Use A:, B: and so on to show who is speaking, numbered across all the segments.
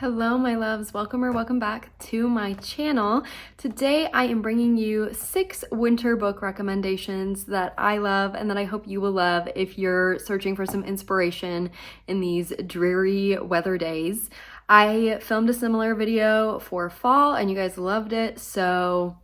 A: Hello my loves, welcome back to my channel. Today I am bringing you 6 winter book recommendations that I love and that I hope you will love if you're searching for some inspiration in these dreary weather days. I filmed a similar video for fall and you guys loved it, so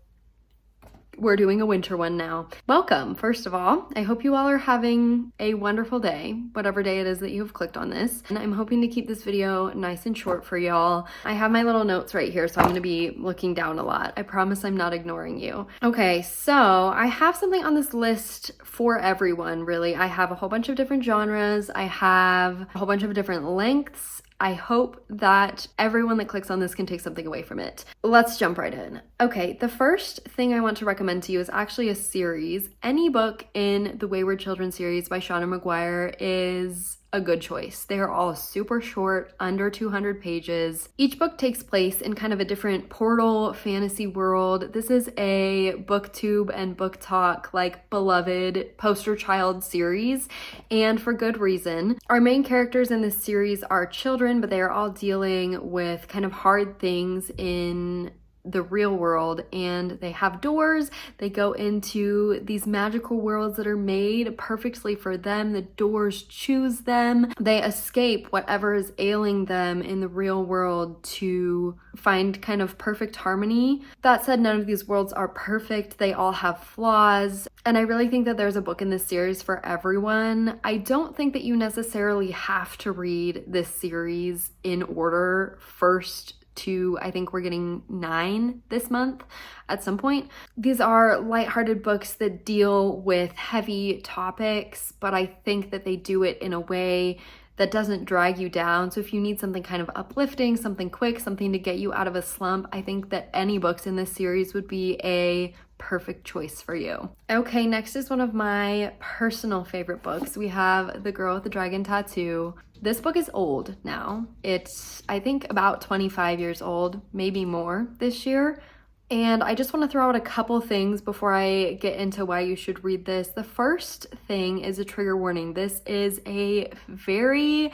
A: we're doing a winter one now. Welcome, first of all. I hope you all are having a wonderful day, whatever day it is that you have clicked on this. And I'm hoping to keep this video nice and short for y'all. I have my little notes right here, so I'm gonna be looking down a lot. I promise I'm not ignoring you. Okay, so I have something on this list for everyone, really. I have a whole bunch of different genres. I have a whole bunch of different lengths. I hope that everyone that clicks on this can take something away from it. Let's jump right in. Okay, the first thing I want to recommend to you is actually a series. Any book in the Wayward Children series by Shauna McGuire is a good choice. They are all super short, under 200 pages. Each book takes place in kind of a different portal fantasy world. This is a booktube and book talk, like, beloved poster child series, and for good reason. Our main characters in this series are children, but they are all dealing with kind of hard things in the real world, and they have doors. They go into these magical worlds that are made perfectly for them. The doors choose them. They escape whatever is ailing them in the real world to find kind of perfect harmony. That said, none of these worlds are perfect. They all have flaws, and I really think that there's a book in this series for everyone. I don't think that you necessarily have to read this series in order first to, I think we're getting 9 this month at some point. These are lighthearted books that deal with heavy topics, but I think that they do it in a way that doesn't drag you down. So if you need something kind of uplifting, something quick, something to get you out of a slump, I think that any books in this series would be a perfect choice for you. Okay, next is one of my personal favorite books. We have The Girl with the Dragon Tattoo. This book is old now. It's, I think, about 25 years old, maybe more this year. And I just want to throw out a couple things before I get into why you should read this. The first thing is a trigger warning. This is a very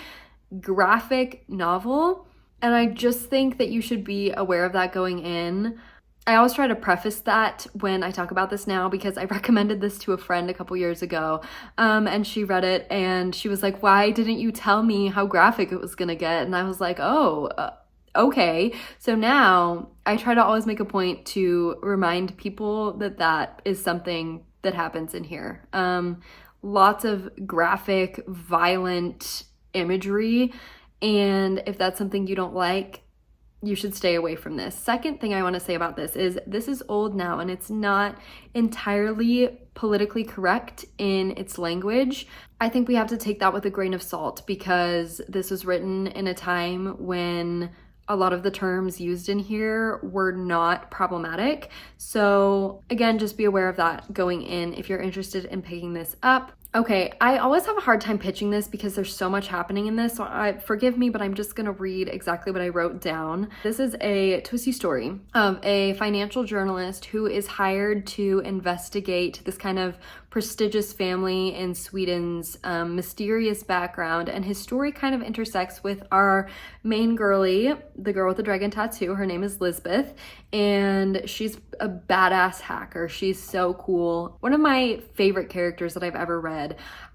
A: graphic novel, and I just think that you should be aware of that going in. I always try to preface that when I talk about this now because I recommended this to a friend a couple years ago, and she read it and she was like, why didn't you tell me how graphic it was gonna get? And I was like, okay. So now I try to always make a point to remind people that that is something that happens in here. Lots of graphic, violent imagery, and if that's something you don't like, you should stay away from this. Second thing I want to say about this is old now, and it's not entirely politically correct in its language. I think we have to take that with a grain of salt because this was written in a time when a lot of the terms used in here were not problematic. So again, just be aware of that going in if you're interested in picking this up. Okay, I always have a hard time pitching this because there's so much happening in this, so forgive me, but I'm just gonna read exactly what I wrote down. This is a twisty story of a financial journalist who is hired to investigate this kind of prestigious family in Sweden's mysterious background, and his story kind of intersects with our main girly, the girl with the dragon tattoo. Her name is Lisbeth, and she's a badass hacker. She's so cool. One of my favorite characters that I've ever read.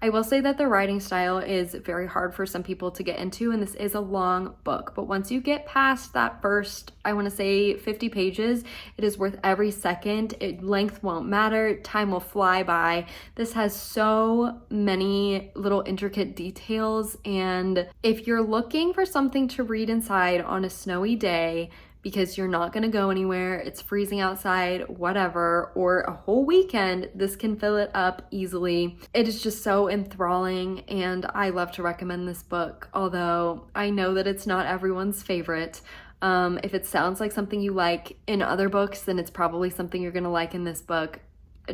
A: I will say that the writing style is very hard for some people to get into, and this is a long book, but once you get past that first, I want to say 50 pages, it is worth every second. Length won't matter, time will fly by. This has so many little intricate details, and if you're looking for something to read inside on a snowy day because you're not going to go anywhere, it's freezing outside, whatever, or a whole weekend, this can fill it up easily. It is just so enthralling, and I love to recommend this book, although I know that it's not everyone's favorite. If it sounds like something you like in other books, then it's probably something you're going to like in this book.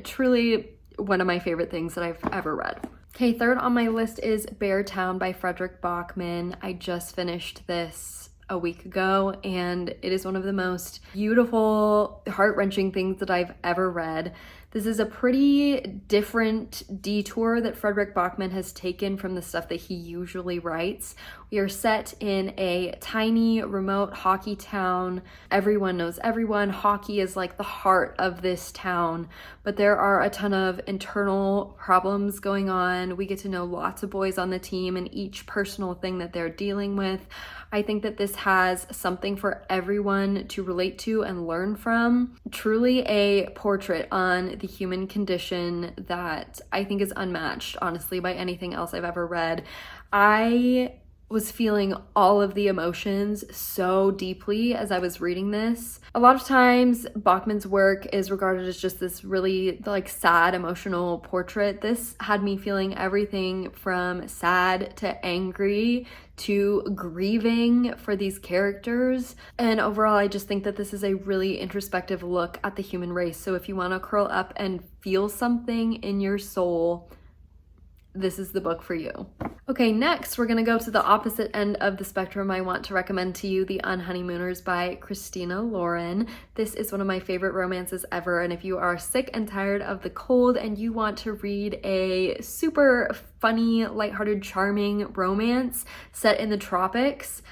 A: Truly one of my favorite things that I've ever read. Okay, third on my list is Bear Town by Frederick Bachman. I just finished this a week ago, and it is one of the most beautiful, heart-wrenching things that I've ever read. This is a pretty different detour that Frederick Bachman has taken from the stuff that he usually writes. We are set in a tiny, remote hockey town. Everyone knows everyone. Hockey is like the heart of this town, but there are a ton of internal problems going on. We get to know lots of boys on the team and each personal thing that they're dealing with. I think that this has something for everyone to relate to and learn from. Truly a portrait on the human condition that I think is unmatched, honestly, by anything else I've ever read. I was feeling all of the emotions so deeply as I was reading this. A lot of times Bachman's work is regarded as just this really like sad emotional portrait. This had me feeling everything from sad to angry to grieving for these characters. And overall, I just think that this is a really introspective look at the human race. So if you want to curl up and feel something in your soul, this is the book for you. Okay, next we're gonna go to the opposite end of the spectrum. I want to recommend to you The Unhoneymooners by Christina Lauren. This is one of my favorite romances ever, and if you are sick and tired of the cold and you want to read a super funny, lighthearted, charming romance set in the tropics,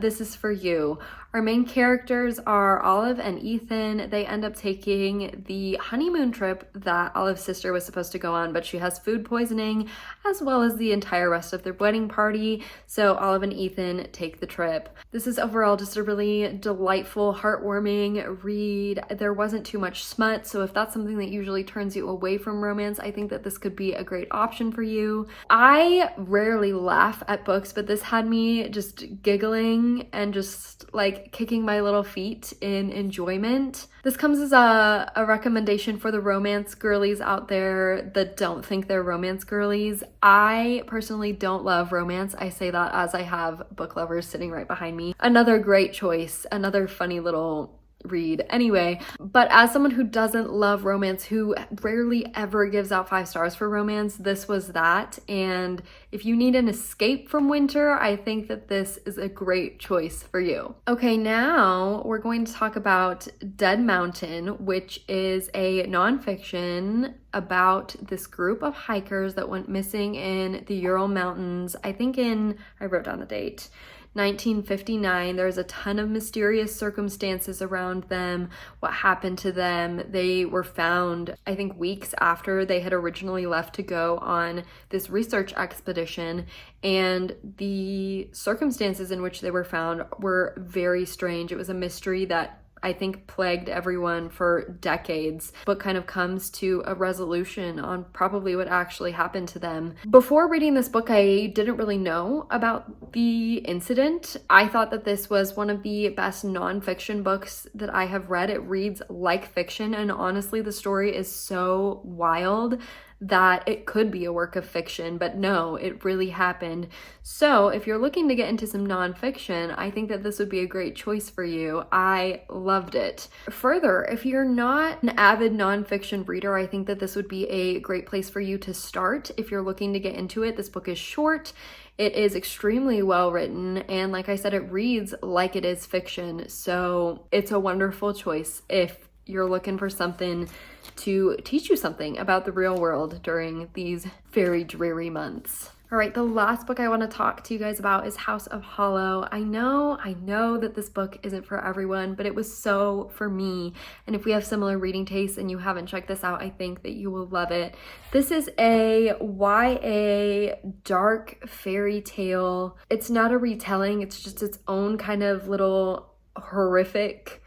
A: this is for you. Our main characters are Olive and Ethan. They end up taking the honeymoon trip that Olive's sister was supposed to go on, but she has food poisoning, as well as the entire rest of their wedding party. So Olive and Ethan take the trip. This is overall just a really delightful, heartwarming read. There wasn't too much smut, so if that's something that usually turns you away from romance, I think that this could be a great option for you. I rarely laugh at books, but this had me just giggling and just like kicking my little feet in enjoyment. This comes as a recommendation for the romance girlies out there that don't think they're romance girlies. I personally don't love romance. I say that as I have book lovers sitting right behind me. Another great choice, another funny little read anyway. But as someone who doesn't love romance, who rarely ever gives out 5 stars for romance, this was that. And if you need an escape from winter, I think that this is a great choice for you. Okay, now we're going to talk about Dead Mountain, which is a nonfiction about this group of hikers that went missing in the Ural Mountains. I wrote down the date, 1959. There's a ton of mysterious circumstances around them, what happened to them. They were found, I think, weeks after they had originally left to go on this research expedition, and the circumstances in which they were found were very strange. It was a mystery that I think plagued everyone for decades, but kind of comes to a resolution on probably what actually happened to them. Before reading this book, I didn't really know about the incident. I thought that this was one of the best nonfiction books that I have read. It reads like fiction, and honestly, the story is so wild that it could be a work of fiction, but no, it really happened. So if you're looking to get into some nonfiction, I think that this would be a great choice for you. I loved it. Further, if you're not an avid nonfiction reader, I think that this would be a great place for you to start if you're looking to get into it. This book is short. It is extremely well written, and like I said, it reads like it is fiction. So it's a wonderful choice if you're looking for something to teach you something about the real world during these very dreary months. All right, the last book I want to talk to you guys about is House of Hollow. I know that this book isn't for everyone, but it was so for me. And if we have similar reading tastes and you haven't checked this out, I think that you will love it. This is a YA dark fairy tale. It's not a retelling, it's just its own kind of little horrific,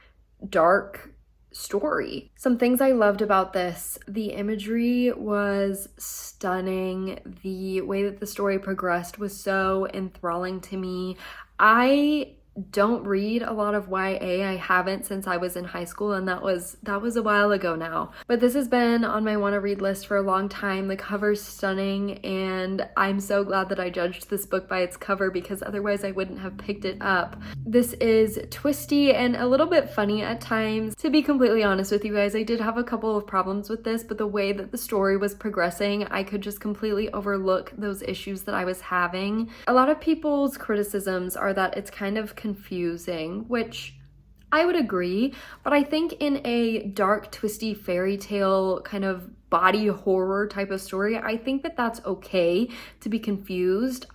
A: dark story. Some things I loved about this: the imagery was stunning. The way that the story progressed was so enthralling to me. I don't read a lot of YA. I haven't since I was in high school, and that was a while ago now. But this has been on my want to read list for a long time. The cover's stunning, and I'm so glad that I judged this book by its cover, because otherwise I wouldn't have picked it up. This is twisty and a little bit funny at times. To be completely honest with you guys, I did have a couple of problems with this, but the way that the story was progressing, I could just completely overlook those issues that I was having. A lot of people's criticisms are that it's kind of confusing, which I would agree, but I think in a dark, twisty fairy tale kind of body horror type of story, I think that that's okay to be confused.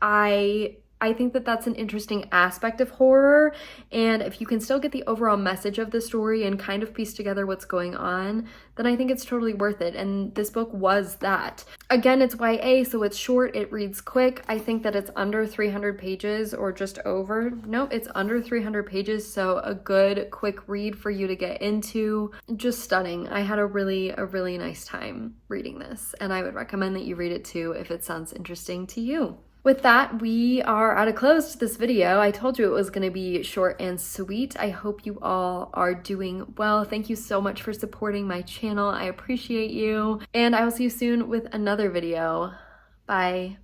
A: I think that that's an interesting aspect of horror, and if you can still get the overall message of the story and kind of piece together what's going on, then I think it's totally worth it, and this book was that. Again, it's YA, so it's short, it reads quick. I think that it's under 300 pages or just over. No, it's under 300 pages, so a good quick read for you to get into. Just stunning. I had a really nice time reading this, and I would recommend that you read it too if it sounds interesting to you. With that, we are at a close to this video. I told you it was gonna be short and sweet. I hope you all are doing well. Thank you so much for supporting my channel. I appreciate you. And I will see you soon with another video. Bye.